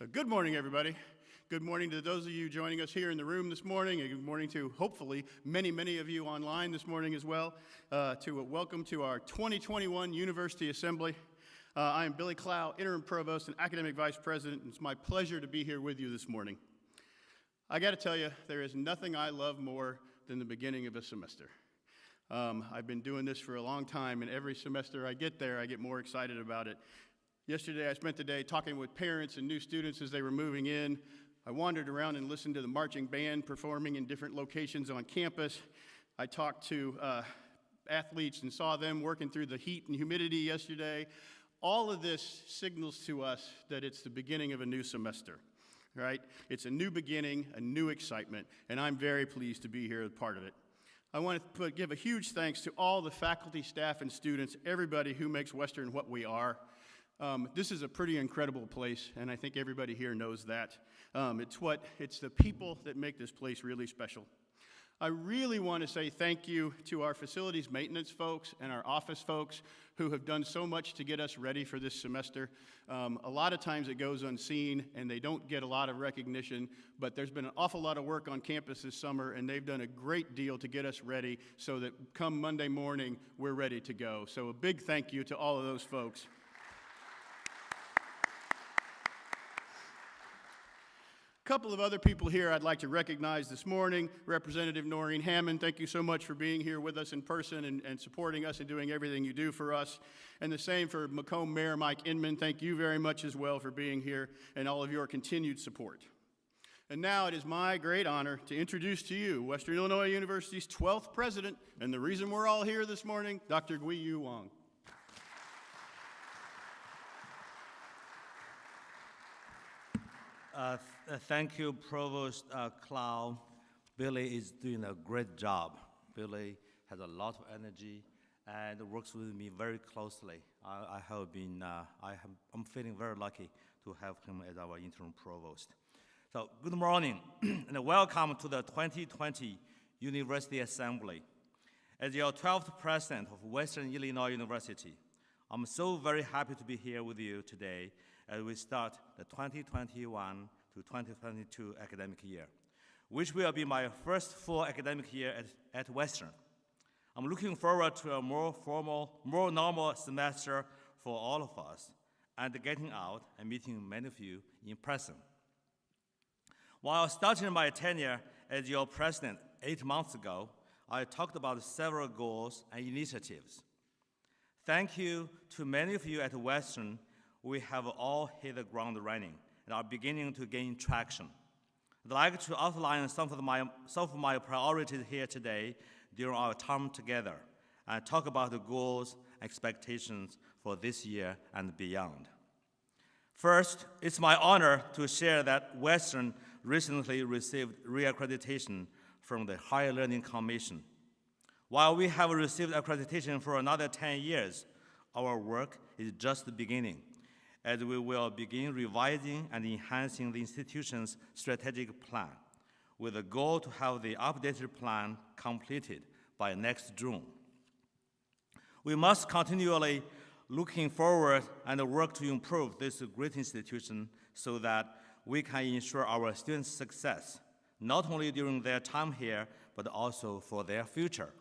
Good morning, everybody. Good morning to those of you joining us here in the room this morning, and good morning to, hopefully, many of you online this morning as well. Welcome to our 2021 University Assembly. I am Billy Clow, Interim Provost and Academic Vice President, and it's my pleasure to be here with you this morning. I got to tell you, there is nothing I love more than the beginning of a semester. I've been doing this for a long time, and every semester I get there, I get more excited about it. Yesterday, I spent the day talking with parents and new students as they were moving in. I wandered around and listened to the marching band performing in different locations on campus. I talked to athletes and saw them working through the heat and humidity yesterday. All of this signals to us that it's the beginning of a new semester, right? It's a new beginning, a new excitement, and I'm very pleased to be here as part of it. I want to give a huge thanks to all the faculty, staff, and students, everybody who makes Western what we are. This is a pretty incredible place, and I think everybody here knows that. It's the people that make this place really special. I really want to say thank you to our facilities maintenance folks and our office folks who have done so much to get us ready for this semester. A lot of times it goes unseen and they don't get a lot of recognition, but there's been an awful lot of work on campus this summer, and they've done a great deal to get us ready so that come Monday morning, we're ready to go. So a big thank you to all of those folks. A couple of other people here I'd like to recognize this morning. Representative Noreen Hammond, thank you so much for being here with us in person and supporting us and doing everything you do for us. And the same for Macomb Mayor Mike Inman. Thank you very much as well for being here and all of your continued support. And now it is my great honor to introduce to you Western Illinois University's 12th president, and the reason we're all here this morning, Dr. Guiyou Huang. Thank you, Provost Clow. Billy is doing a great job. Billy has a lot of energy and works with me very closely. I'm feeling very lucky to have him as our interim provost. So good morning and welcome to the 2020 University Assembly. As your 12th president of Western Illinois University, I'm so very happy to be here with you today as we start the 2021 to 2022 academic year, which will be my first full academic year at Western. I'm looking forward to a more formal, more normal semester for all of us and getting out and meeting many of you in person. While starting my tenure as your president 8 months ago, I talked about several goals and initiatives. Thank you to many of you at Western. We have all hit the ground running and are beginning to gain traction. I'd like to outline some of my priorities here today during our time together and talk about the goals and expectations for this year and beyond. First, it's my honor to share that Western recently received reaccreditation from the Higher Learning Commission. While we have received accreditation for another 10 years, our work is just beginning, as we will begin revising and enhancing the institution's strategic plan with a goal to have the updated plan completed by next June. We must continually looking forward and work to improve this great institution so that we can ensure our students' success, not only during their time here, but also for their future.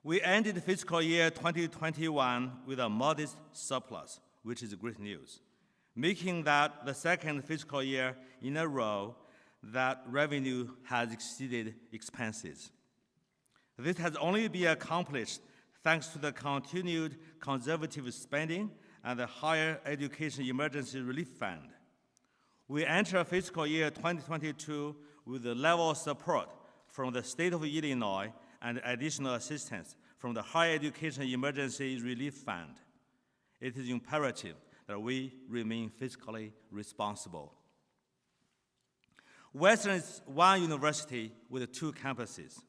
We ended fiscal year 2021 with a modest surplus, which is great news, making that the second fiscal year in a row that revenue has exceeded expenses. This has only been accomplished thanks to the continued conservative spending and the Higher Education Emergency Relief Fund. We enter fiscal year 2022 with a level of support from the state of Illinois and additional assistance from the Higher Education Emergency Relief Fund. It is imperative that we remain fiscally responsible. Western is one university with 2 campuses.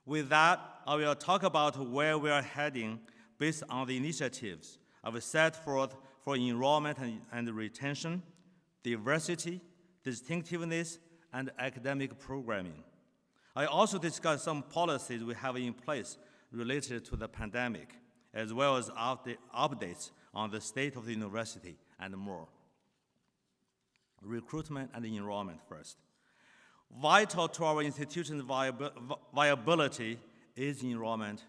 With that, I will talk about where we are heading based on the initiatives I've set forth for enrollment and retention, diversity, distinctiveness, and academic programming. I also discuss some policies we have in place related to the pandemic, as well as updates on the state of the university and more. recruitment and enrollment first. Vital to our institution's viability is enrollment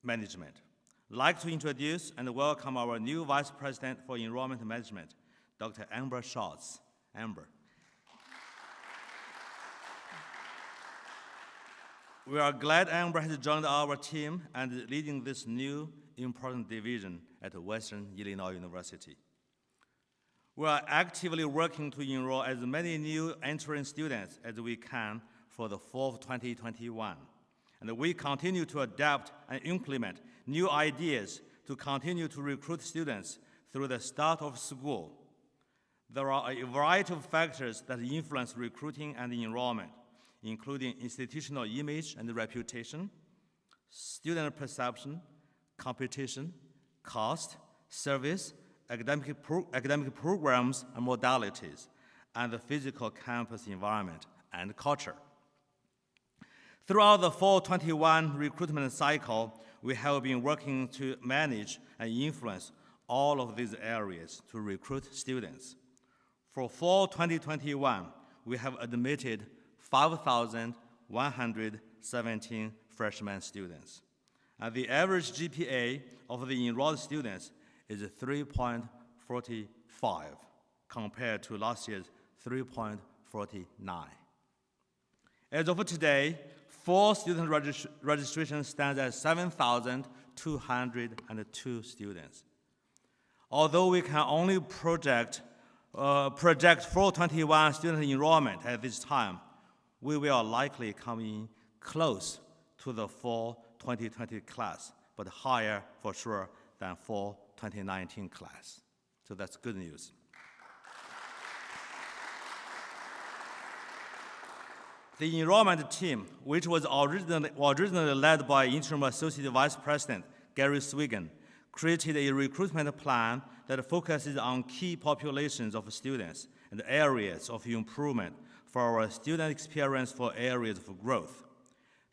management. I'd like to introduce and welcome our new Vice President for Enrollment Management, Dr. Amber Schatz. Amber. We are glad Amber has joined our team and is leading this new important division at Western Illinois University. We are actively working to enroll as many new entering students as we can for the fall of 2021. And we continue to adapt and implement new ideas to continue to recruit students through the start of school. There are a variety of factors that influence recruiting and enrollment, including institutional image and reputation, student perception, competition, cost, service, academic programs and modalities, and the physical campus environment and culture. Throughout the fall 21 recruitment cycle, we have been working to manage and influence all of these areas to recruit students. For fall 2021, we have admitted 5,117 freshman students. And the average GPA of the enrolled students is 3.45 compared to last year's 3.49. As of today, fall student registration stands at 7,202 students. Although we can only project fall 21 student enrollment at this time, we will likely come in close to the fall 2020 class, but higher for sure than fall 2019 class. So that's good news. The enrollment team, which was originally led by Interim Associate Vice President Gary Swigan, created a recruitment plan that focuses on key populations of students and areas of improvement for our student experience for areas of growth.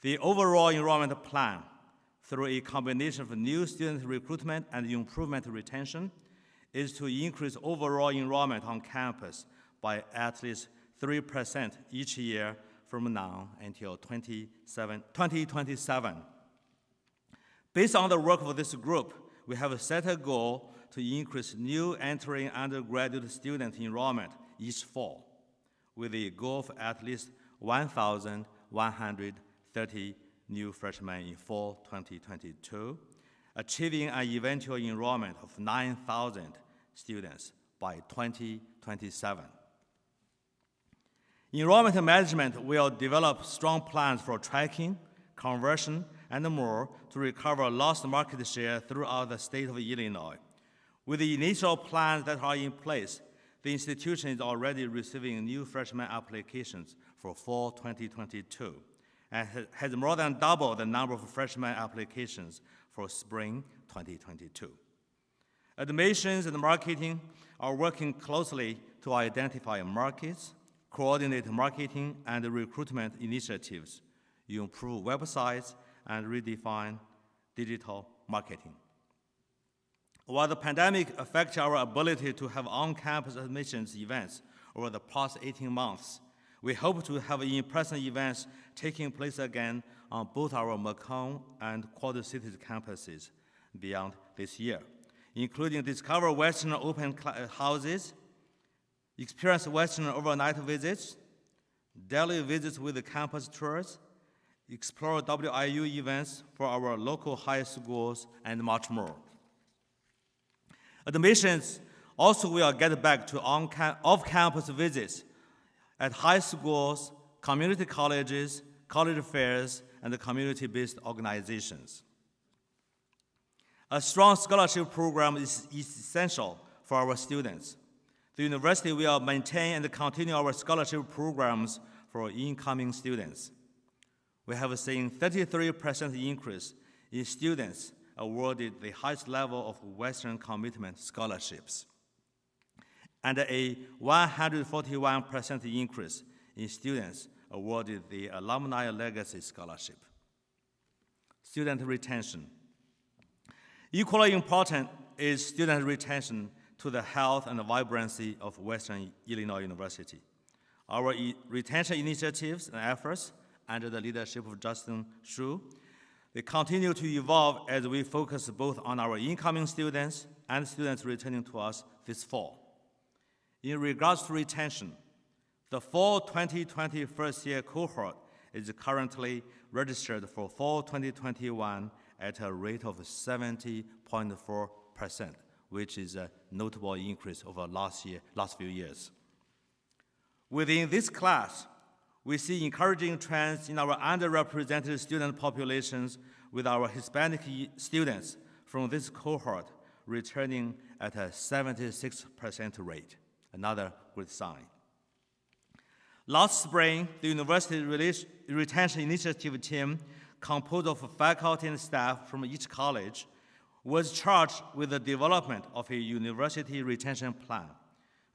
The overall enrollment plan, through a combination of new student recruitment and improvement retention, is to increase overall enrollment on campus by at least 3% each year from now until 2027. Based on the work of this group, we have set a goal to increase new entering undergraduate student enrollment each fall, with a goal of at least 1,130 new freshmen in fall 2022, achieving an eventual enrollment of 9,000 students by 2027. Enrollment management will develop strong plans for tracking, conversion, and more to recover lost market share throughout the state of Illinois. With the initial plans that are in place, the institution is already receiving new freshman applications for fall 2022 and has more than doubled the number of freshman applications for spring 2022. Admissions and marketing are working closely to identify markets, coordinate marketing and recruitment initiatives, improve websites, and redefine digital marketing. While the pandemic affected our ability to have on-campus admissions events over the past 18 months, we hope to have in-person events taking place again on both our Macomb and Quad Cities campuses beyond this year, including Discover Western open houses, Experience Western overnight visits, daily visits with the campus tours, Explore WIU events for our local high schools, and much more. Admissions also will get back to off-campus visits at high schools, community colleges, college fairs, and community-based organizations. A strong scholarship program is essential for our students. The university will maintain and continue our scholarship programs for incoming students. We have seen 33% increase in students awarded the highest level of Western Commitment scholarships, and a 141% increase in students awarded the Alumni Legacy Scholarship. Student retention. Equally important is student retention to the health and vibrancy of Western Illinois University. Our retention initiatives and efforts under the leadership of Justin Shu, they continue to evolve as we focus both on our incoming students and students returning to us this fall. In regards to retention, the fall 2020 first-year cohort is currently registered for fall 2021 at a rate of 70.4%, which is a notable increase over last few years. Within this class, we see encouraging trends in our underrepresented student populations, with our Hispanic students from this cohort returning at a 76% rate, another good sign. Last spring, the University Retention Initiative team, composed of faculty and staff from each college, was charged with the development of a university retention plan.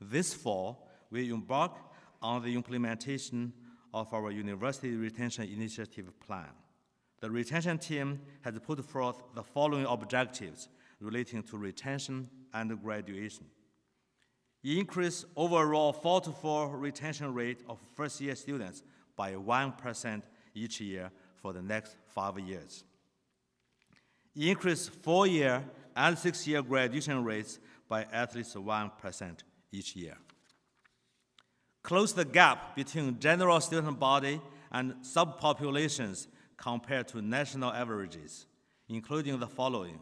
This fall, we embark on the implementation of our University Retention Initiative plan. The retention team has put forth the following objectives relating to retention and graduation. Increase overall fall to fall retention rate of first-year students by 1% each year for the next 5 years. Increase 4-year and 6-year graduation rates by at least 1% each year. Close the gap between general student body and subpopulations compared to national averages, including the following: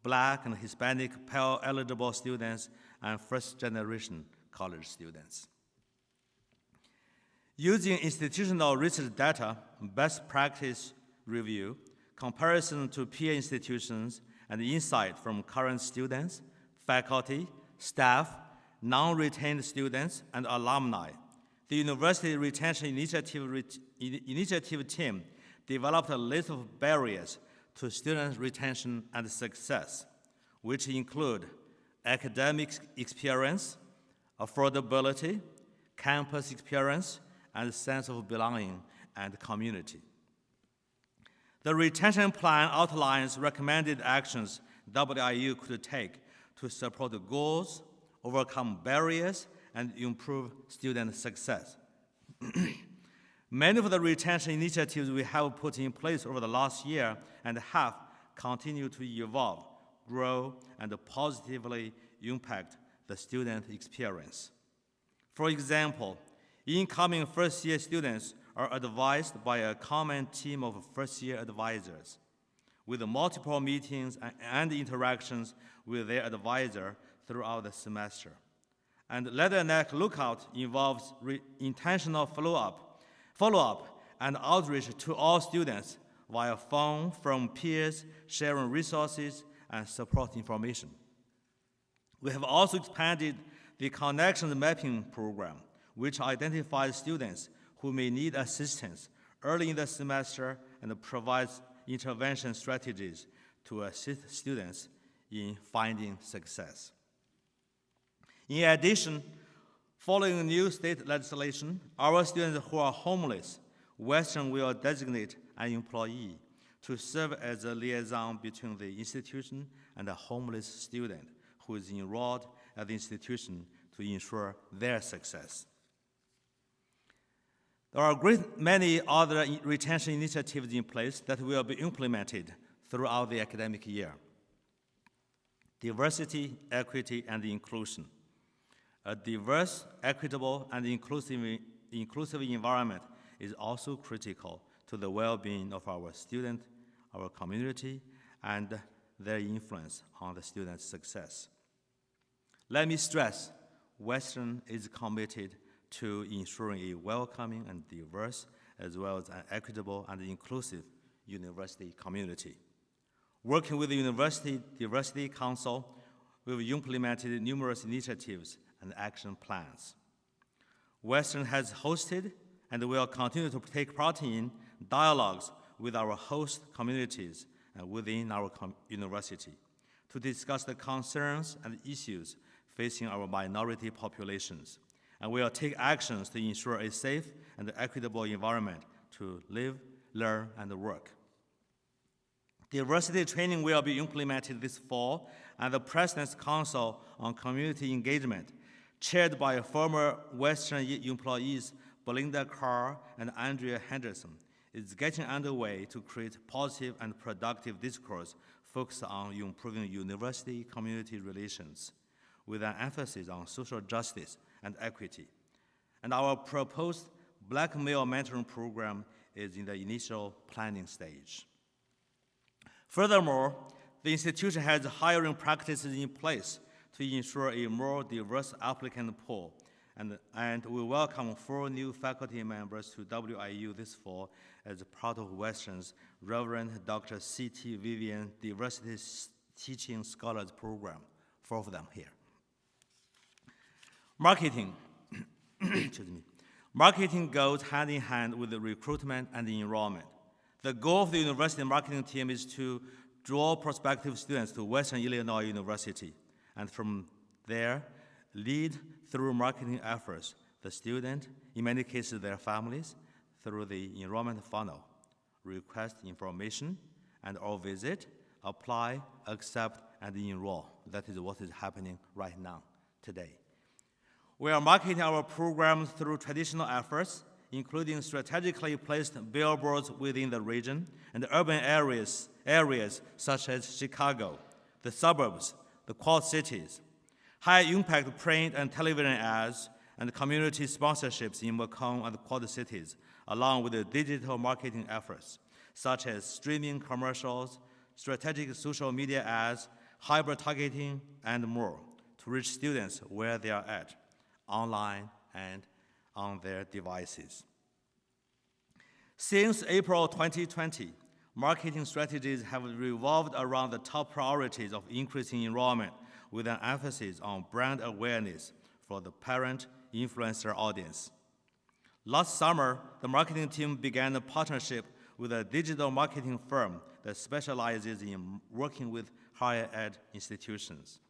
Black and Hispanic Pell-eligible students and first-generation college students. Using institutional research data, best practice review, comparison to peer institutions, and insight from current students, faculty, staff, non-retained students, and alumni, the University Retention Initiative team developed a list of barriers to student retention and success, which include academic experience, affordability, campus experience, and sense of belonging and community. The retention plan outlines recommended actions WIU could take to support the goals, overcome barriers, and improve student success. Many of the retention initiatives we have put in place over the last year and a half continue to evolve, grow, and positively impact the student experience. For example, incoming first-year students are advised by a common team of first-year advisors, with multiple meetings and interactions with their advisor throughout the semester. And Leather Neck Lookout involves intentional follow-up and outreach to all students via phone from peers, sharing resources and support information. We have also expanded the Connections Mapping program, which identifies students who may need assistance early in the semester and provides intervention strategies to assist students in finding success. In addition, following new state legislation, our students who are homeless, Western will designate an employee to serve as a liaison between the institution and a homeless student who is enrolled at the institution to ensure their success. There are a great many other retention initiatives in place that will be implemented throughout the academic year. Diversity, equity, and inclusion. A diverse, equitable, and inclusive environment is also critical to the well-being of our students, our community, and their influence on the students' success. Let me stress, Western is committed to ensuring a welcoming and diverse, as well as an equitable and inclusive university community. Working with the University Diversity Council, we've implemented numerous initiatives and action plans. Western has hosted and will continue to take part in dialogues with our host communities and within our university to discuss the concerns and issues facing our minority populations, and will take actions to ensure a safe and equitable environment to live, learn, and work. Diversity training will be implemented this fall, and the President's Council on Community Engagement, chaired by former Western employees Belinda Carr and Andrea Henderson, is getting underway to create positive and productive discourse focused on improving university-community relations, with an emphasis on social justice and equity. And our proposed Black male mentoring program is in the initial planning stage. Furthermore, the institution has hiring practices in place to ensure a more diverse applicant pool, and we welcome 4 new faculty members to WIU this fall as part of Western's Reverend Dr. C.T. Vivian Diversity Teaching Scholars Program, 4 of them here. Marketing. Excuse me. Marketing goes hand in hand with the recruitment and the enrollment. The goal of the university marketing team is to draw prospective students to Western Illinois University, and from there, lead through marketing efforts the student, in many cases their families, through the enrollment funnel, request information, and or visit, apply, accept, and enroll. That is what is happening right now, today. We are marketing our programs through traditional efforts, including strategically placed billboards within the region and urban areas such as Chicago, the suburbs, the Quad Cities, high-impact print and television ads, and community sponsorships in Macomb and the Quad Cities, along with the digital marketing efforts, such as streaming commercials, strategic social media ads, hybrid targeting, and more, to reach students where they are at, online and on their devices. Since April 2020, marketing strategies have revolved around the top priorities of increasing enrollment, with an emphasis on brand awareness for the parent influencer audience. Last summer, the marketing team began a partnership with a digital marketing firm that specializes in working with higher ed institutions.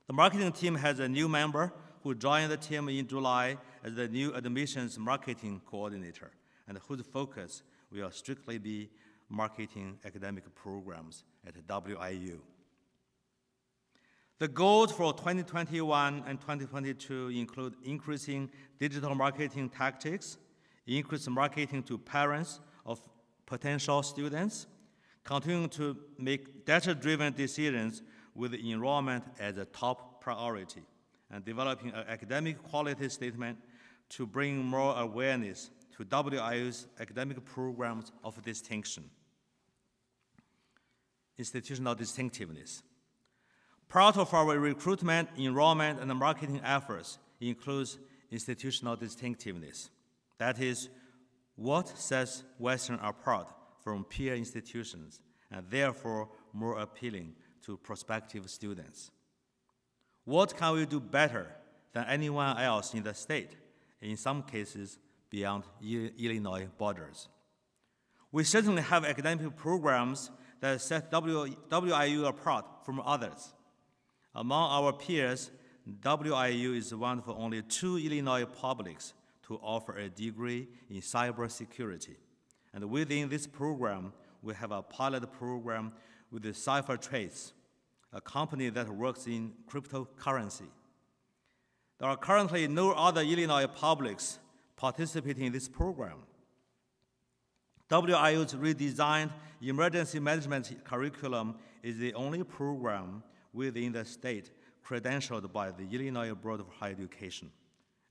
The marketing team has a new member who joined the team in July as the new admissions marketing coordinator, and whose focus will strictly be marketing academic programs at WIU. The goals for 2021 and 2022 include increasing digital marketing tactics, increased marketing to parents of potential students, continuing to make data-driven decisions with enrollment as a top priority, and developing an academic quality statement to bring more awareness to WIU's academic programs of distinction. Institutional distinctiveness. Part of our recruitment, enrollment, and marketing efforts includes institutional distinctiveness. That is, what sets Western apart from peer institutions and therefore more appealing to prospective students. What can we do better than anyone else in the state, in some cases beyond Illinois borders? We certainly have academic programs that set WIU apart from others. Among our peers, WIU is one of only 2 Illinois publics to offer a degree in cybersecurity. And within this program, we have a pilot program with the CipherTrace, a company that works in cryptocurrency. There are currently no other Illinois publics participating in this program. WIU's redesigned emergency management curriculum is the only program within the state credentialed by the Illinois Board of Higher Education,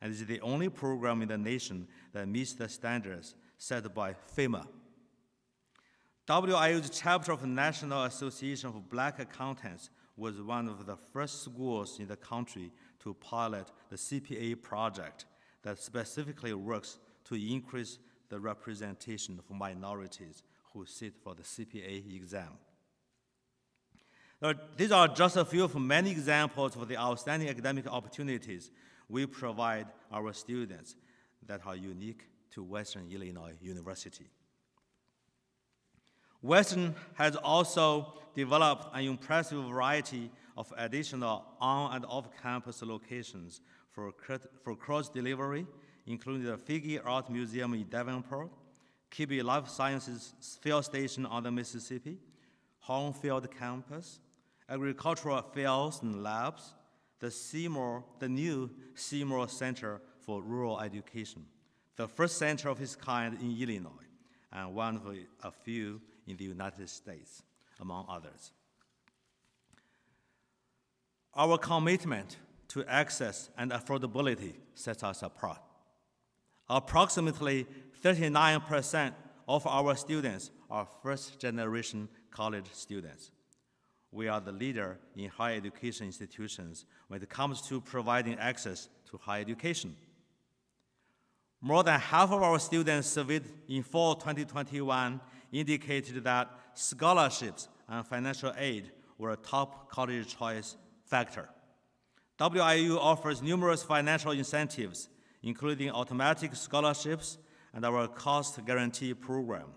and is the only program in the nation that meets the standards set by FEMA. WIU's chapter of the National Association of Black Accountants was one of the first schools in the country to pilot the CPA project that specifically works to increase the representation of minorities who sit for the CPA exam. These are just a few of many examples of the outstanding academic opportunities we provide our students that are unique to Western Illinois University. Western has also developed an impressive variety of additional on- and off-campus locations for cross-delivery, including the Figge Art Museum in Davenport, KB Life Sciences Field Station on the Mississippi, Hornfield Campus, agricultural fields and labs, the new Seymour Center for Rural Education, the first center of its kind in Illinois, and one of a few in the United States, among others. Our commitment to access and affordability sets us apart. Approximately 39% of our students are first-generation college students. We are the leader in higher education institutions when it comes to providing access to higher education. More than half of our students surveyed in fall 2021 indicated that scholarships and financial aid were a top college choice factor. WIU offers numerous financial incentives, including automatic scholarships and our cost guarantee program,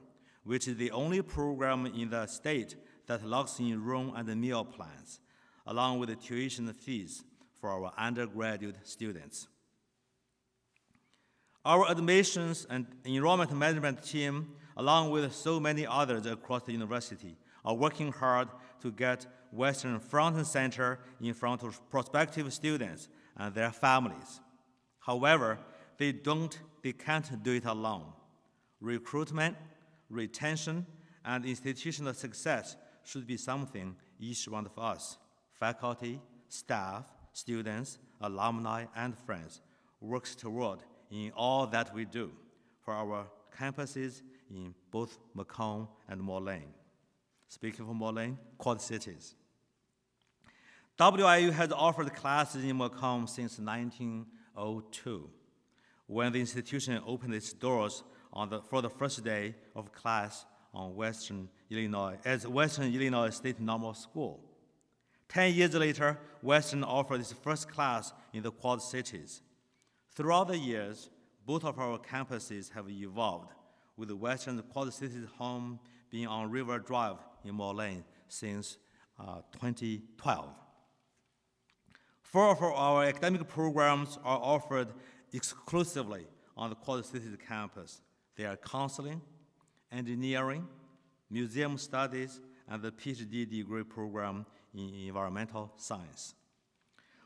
which is the only program in the state that locks in room and meal plans, along with the tuition fees for our undergraduate students. Our admissions and enrollment management team, along with so many others across the university, are working hard to get Western front and center in front of prospective students and their families. However, they can't do it alone. Recruitment, retention, and institutional success should be something each one of us, faculty, staff, students, alumni, and friends, works toward in all that we do for our campuses in both Macomb and Moline. Speaking of Moline, Quad Cities. WIU has offered classes in Macomb since 1902, when the institution opened its doors for the first day of class on Western Illinois State Normal School. 10 years later, Western offered its first class in the Quad Cities. Throughout the years, both of our campuses have evolved, with the Western Quad Cities home being on River Drive in Moline since 2012. 4 of our academic programs are offered exclusively on the Quad Cities campus. They are counseling, engineering, museum studies, and the PhD degree program in environmental science.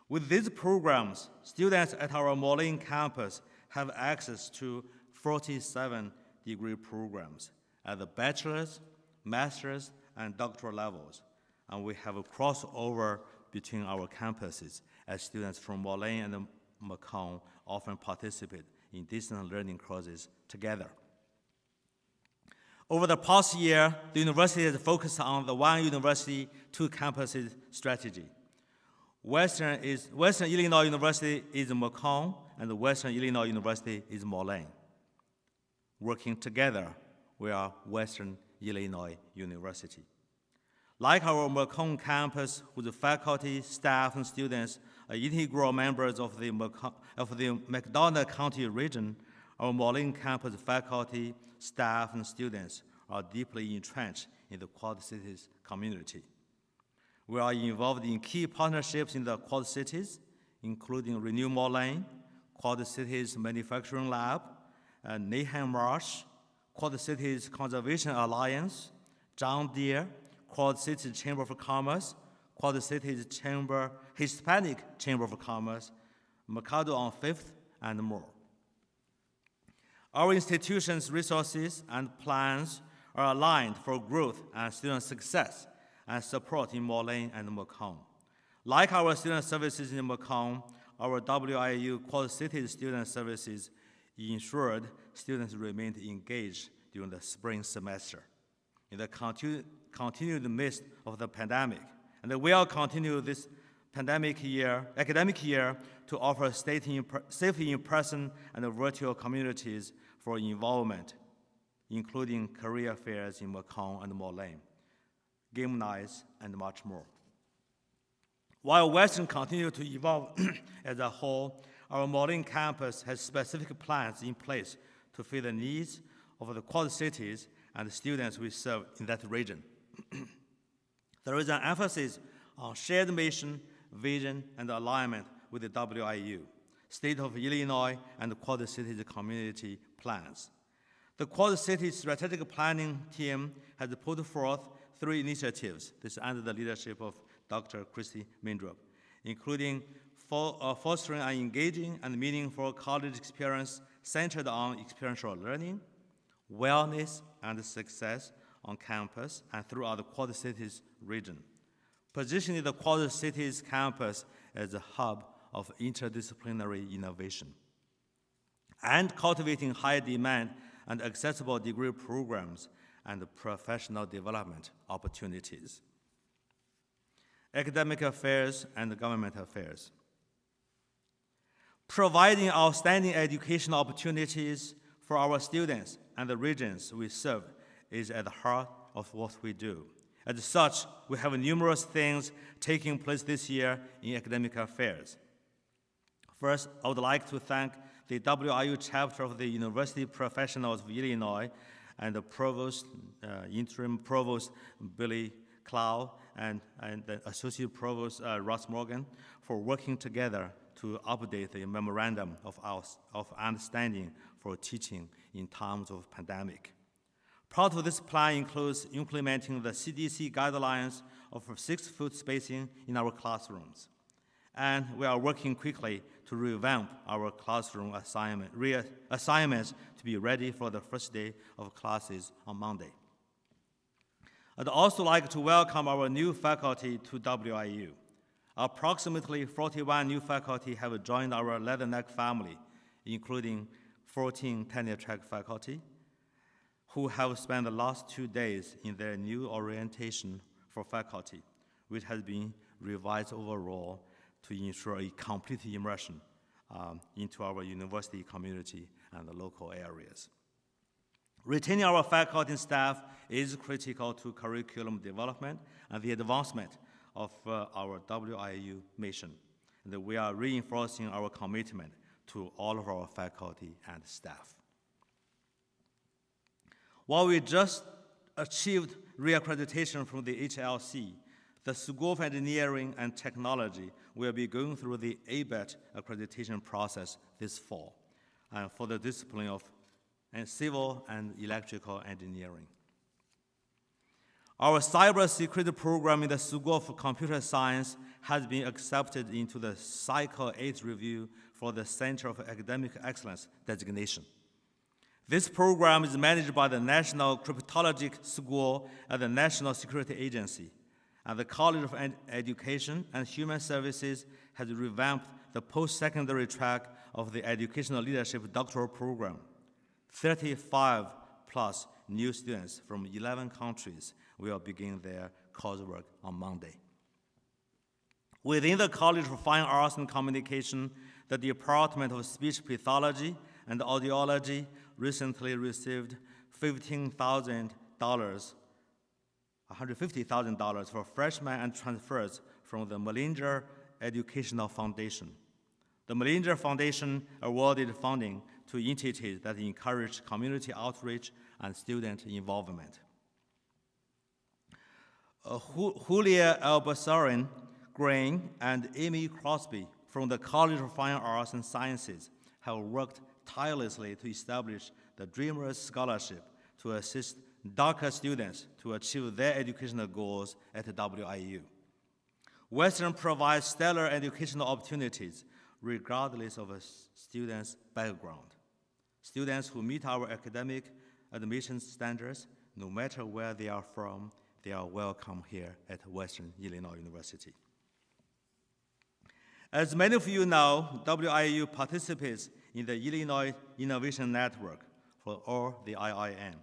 With these programs, students at our Moline campus have access to 47 degree programs at the bachelor's, master's, and doctoral levels, and we have a crossover between our campuses as students from Moline and Macomb often participate in distance learning courses together. Over the past year, the university has focused on the one university, two campuses strategy. Western Illinois University is Macomb, and Western Illinois University is Moline. Working together, we are Western Illinois University. Like our Macomb campus, whose faculty, staff, and students are integral members of the McDonough County region, our Moline campus faculty, staff, and students are deeply entrenched in the Quad Cities community. We are involved in key partnerships in the Quad Cities, including Renew Moline, Quad Cities Manufacturing Lab, Nahum Marsh, Quad Cities Conservation Alliance, John Deere, Quad Cities Chamber of Commerce, Quad Cities Hispanic Chamber of Commerce, Mercado on 5th, and more. Our institution's resources and plans are aligned for growth and student success and support in Moline and Macomb. Like our student services in Macomb, our WIU Quad Cities student services ensured students remained engaged during the spring semester. In the continued midst of the pandemic, and we will continue this academic year to offer safety in person and virtual communities for involvement, including career fairs in Macomb and Moline, game nights, and much more. While Western continues to evolve as a whole, our Moline campus has specific plans in place to fit the needs of the Quad Cities and the students we serve in that region. There is an emphasis on shared mission, vision, and alignment with the WIU, State of Illinois, and the Quad Cities community plans. The Quad City Strategic Planning Team has put forth 3 initiatives. This is under the leadership of Dr. Christy Mindrup, including fostering an engaging and meaningful college experience centered on experiential learning, wellness, and success on campus and throughout the Quad Cities region, positioning the Quad Cities campus as a hub of interdisciplinary innovation, and cultivating high demand and accessible degree programs and professional development opportunities. Academic affairs and government affairs. Providing outstanding educational opportunities for our students and the regions we serve is at the heart of what we do. As such, we have numerous things taking place this year in academic affairs. First, I would like to thank the WIU chapter of the University Professionals of Illinois and the Provost, Interim Provost Billy Clow and the Associate Provost Ross Morgan for working together to update the memorandum of understanding for teaching in times of pandemic. Part of this plan includes implementing the CDC guidelines of 6-foot spacing in our classrooms. And we are working quickly to revamp our classroom assignments to be ready for the first day of classes on Monday. I'd also like to welcome our new faculty to WIU. Approximately 41 new faculty have joined our Leatherneck family, including 14 tenure-track faculty, who have spent the last 2 days in their new orientation for faculty, which has been revised overall to ensure a complete immersion into our university community and the local areas. Retaining our faculty and staff is critical to curriculum development and the advancement of our WIU mission. And we are reinforcing our commitment to all of our faculty and staff. While we just achieved reaccreditation from the HLC, the School of Engineering and Technology will be going through the ABET accreditation process this fall for the discipline of civil and electrical engineering. Our cybersecurity program in the School of Computer Science has been accepted into the Cycle 8 review for the Center of Academic Excellence designation. This program is managed by the National Cryptologic School at the National Security Agency, and the College of Education and Human Services has revamped the post-secondary track of the Educational Leadership Doctoral Program. 35 plus new students from 11 countries will begin their coursework on Monday. Within the College of Fine Arts and Communication, the Department of Speech Pathology and Audiology recently received $150,000 for freshmen and transfers from the Mellinger Educational Foundation. The Mellinger Foundation awarded funding to entities that encourage community outreach and student involvement. Julia Albasarin Grain and Amy Crosby from the College of Fine Arts and Sciences have worked tirelessly to establish the Dreamers Scholarship to assist DACA students to achieve their educational goals at WIU. Western provides stellar educational opportunities regardless of a student's background. Students who meet our academic admissions standards, no matter where they are from, they are welcome here at Western Illinois University. As many of you know, WIU participates in the Illinois Innovation Network, or the IIN,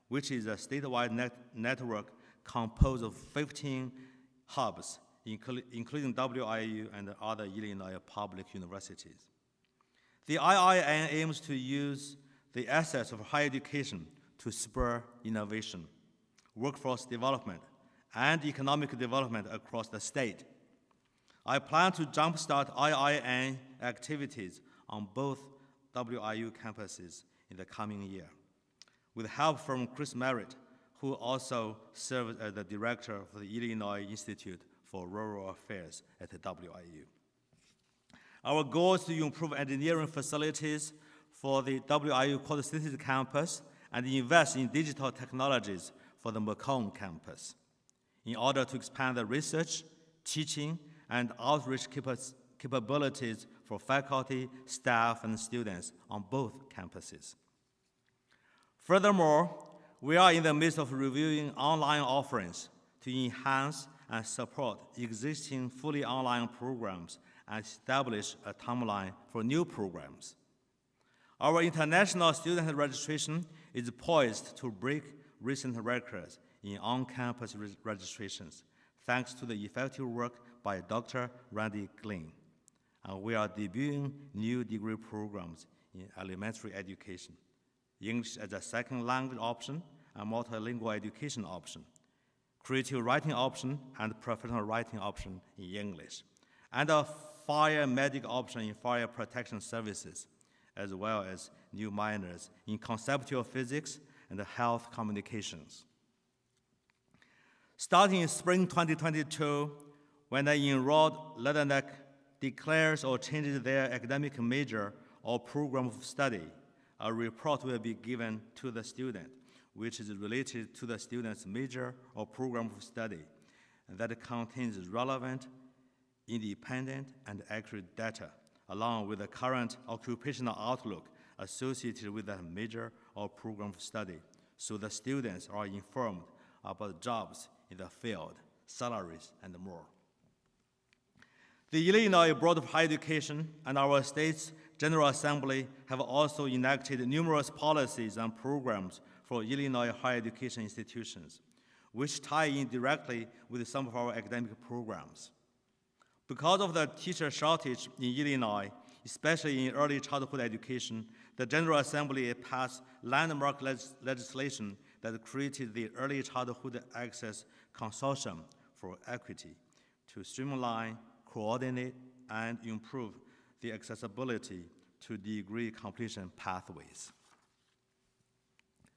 which is a statewide network composed of 15 hubs, including WIU and other Illinois public universities. The IIN aims to use the assets of higher education to spur innovation, workforce development, and economic development across the state. I plan to jumpstart IIN activities on both WIU campuses in the coming year, with help from Chris Merritt, who also serves as the director of the Illinois Institute for Rural Affairs at the WIU. Our goal is to improve engineering facilities for the WIU Quad Cities campus and invest in digital technologies for the Macomb campus in order to expand the research, teaching, and outreach capabilities for faculty, staff, and students on both campuses. Furthermore, we are in the midst of reviewing online offerings to enhance and support existing fully online programs and establish a timeline for new programs. Our international student registration is poised to break recent records in on-campus registrations, thanks to the effective work by Dr. Randy Glynn. And we are debuting new degree programs in elementary education, English as a second language option, and multilingual education option, creative writing option, and professional writing option in English, and a fire medic option in fire protection services, as well as new minors in conceptual physics and health communications. Starting in spring 2022, when an enrolled learner declares or changes their academic major or program of study, a report will be given to the student, which is related to the student's major or program of study, and that contains relevant, independent, and accurate data, along with the current occupational outlook associated with that major or program of study, so the students are informed about jobs in the field, salaries, and more. The Illinois Board of Higher Education and our state's General Assembly have also enacted numerous policies and programs for Illinois higher education institutions, which tie in directly with some of our academic programs. Because of the teacher shortage in Illinois, especially in early childhood education, the General Assembly passed landmark legislation that created the Early Childhood Access Consortium for Equity to streamline, coordinate, and improve the accessibility to degree completion pathways.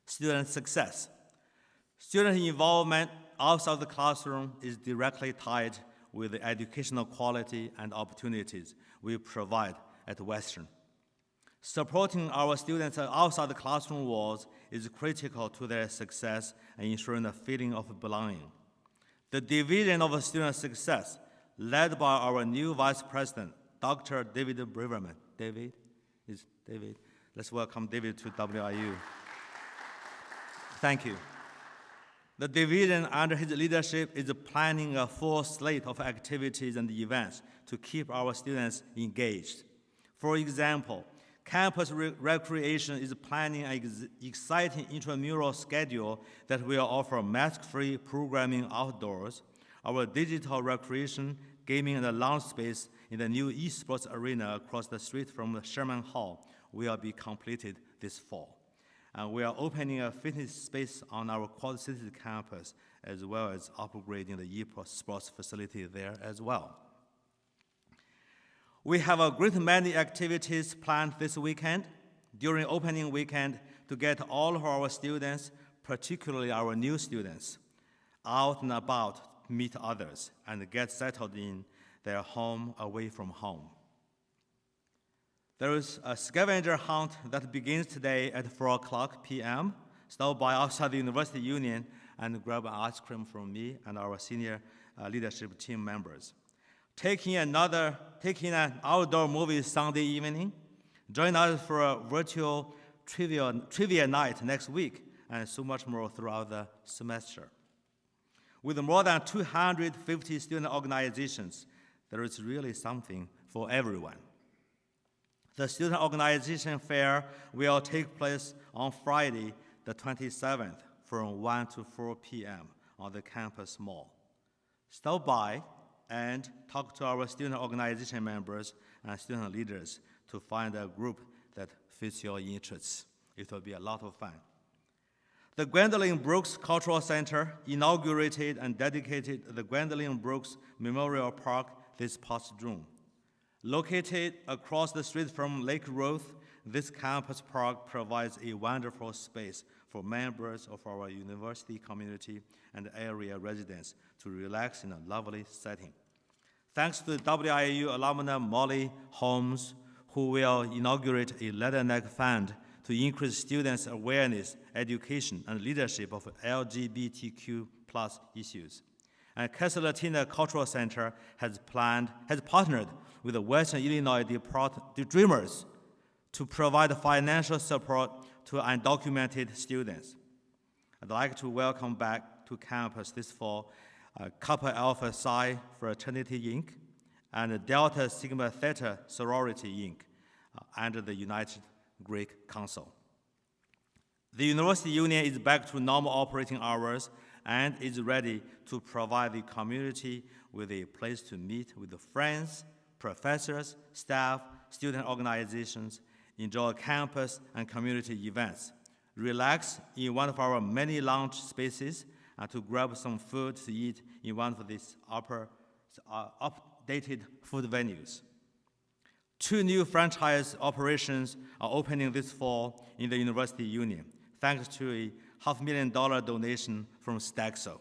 Student success. Student involvement outside the classroom is directly tied with the educational quality and opportunities we provide at Western. Supporting our students outside the classroom walls is critical to their success and ensuring a feeling of belonging. The Division of Student Success, led by our new Vice President, Dr. David Braverman. David? Let's welcome David to WIU. Thank you. The division under his leadership is planning a full slate of activities and events to keep our students engaged. For example, campus recreation is planning an exciting intramural schedule that will offer mask-free programming outdoors. Our digital recreation, gaming, and lounge space in the new esports arena across the street from the Sherman Hall will be completed this fall. And we are opening a fitness space on our Quad Cities campus, as well as upgrading the esports facility there as well. We have a great many activities planned this weekend, during opening weekend, to get all of our students, particularly our new students, out and about, meet others, and get settled in their home away from home. There is a scavenger hunt that begins today at 4:00 p.m. Stop by outside the University Union and grab an ice cream from me and our senior leadership team members. Taking an outdoor movie Sunday evening. Join us for a virtual trivia night next week, and so much more throughout the semester. With more than 250 student organizations, there is really something for everyone. The Student Organization Fair will take place on Friday, the 27th, from 1 to 4 p.m. on the campus mall. Stop by and talk to our student organization members and student leaders to find a group that fits your interests. It will be a lot of fun. The Gwendolyn Brooks Cultural Center inaugurated and dedicated the Gwendolyn Brooks Memorial Park this past June. Located across the street from Lake Roth, this campus park provides a wonderful space for members of our university community and area residents to relax in a lovely setting. Thanks to the WIU alumna Molly Holmes, who will inaugurate a leatherneck fund to increase students' awareness, education, and leadership of LGBTQ+ issues. And Casa Latina Cultural Center has partnered with the Western Illinois Dreamers to provide financial support to undocumented students. I'd like to welcome back to campus this fall Kappa Alpha Psi Fraternity, Inc., and Delta Sigma Theta Sorority, Inc., under the United Greek Council. The University Union is back to normal operating hours and is ready to provide the community with a place to meet with the friends, professors, staff, student organizations, enjoy campus and community events, relax in one of our many lounge spaces, and to grab some food to eat in one of these updated food venues. 2 new franchise operations are opening this fall in the University Union, thanks to a $500,000 donation from Staxo.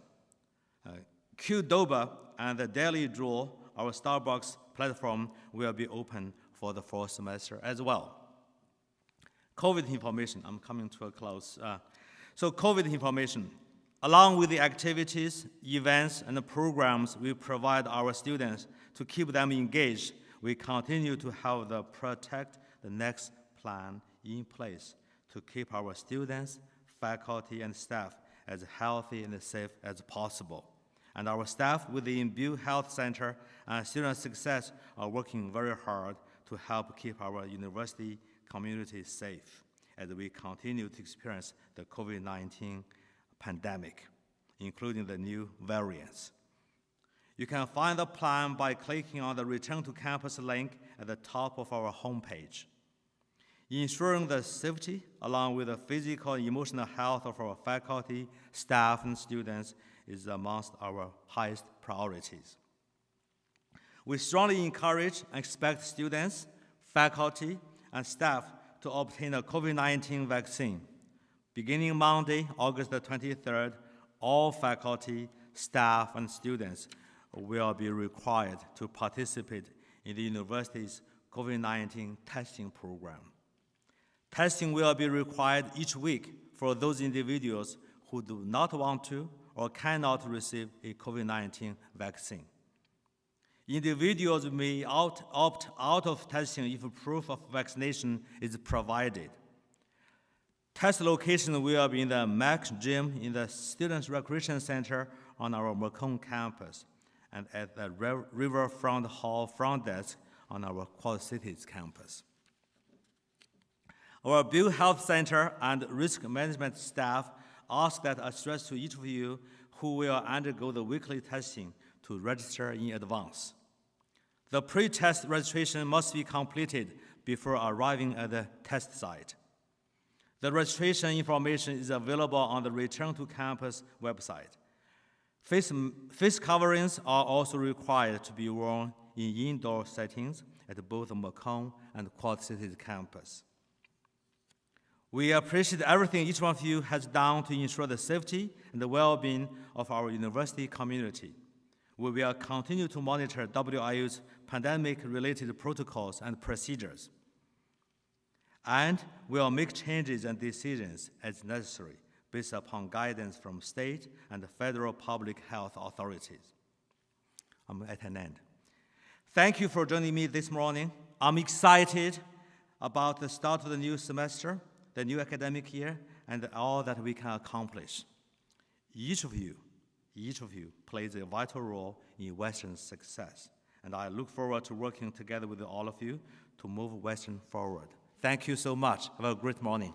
Qdoba and the Daily Draw, our Starbucks platform, will be open for the fall semester as well. COVID information, I'm coming to a close. So COVID information, along with the activities, events, and the programs we provide our students to keep them engaged, we continue to have the Protect the Next plan in place to keep our students, faculty, and staff as healthy and safe as possible. And our staff with the Imbue Health Center and Student Success are working very hard to help keep our university community safe as we continue to experience the COVID-19 pandemic, including the new variants. You can find the plan by clicking on the Return to Campus link at the top of our homepage. Ensuring the safety, along with the physical and emotional health of our faculty, staff, and students is amongst our highest priorities. We strongly encourage and expect students, faculty, and staff to obtain a COVID-19 vaccine. Beginning Monday, August the 23rd, all faculty, staff, and students will be required to participate in the university's COVID-19 testing program. Testing will be required each week for those individuals who do not want to or cannot receive a COVID-19 vaccine. Individuals may opt out of testing if proof of vaccination is provided. Test location will be in the MAC gym in the Students Recreation Center on our Macomb campus and at the Riverfront Hall front desk on our Quad Cities campus. Our Bill Health Center and risk management staff ask that I stress to each of you who will undergo the weekly testing to register in advance. The pre-test registration must be completed before arriving at the test site. The registration information is available on the Return to Campus website. Face coverings are also required to be worn in indoor settings at both Macomb and Quad Cities campus. We appreciate everything each one of you has done to ensure the safety and the well-being of our university community. We will continue to monitor WIU's pandemic-related protocols and procedures, and will make changes and decisions as necessary based upon guidance from state and federal public health authorities. I'm at an end. Thank you for joining me this morning. I'm excited about the start of the new semester, the new academic year, and all that we can accomplish. Each of you plays a vital role in Western's success, and I look forward to working together with all of you to move Western forward. Thank you so much. Have a great morning.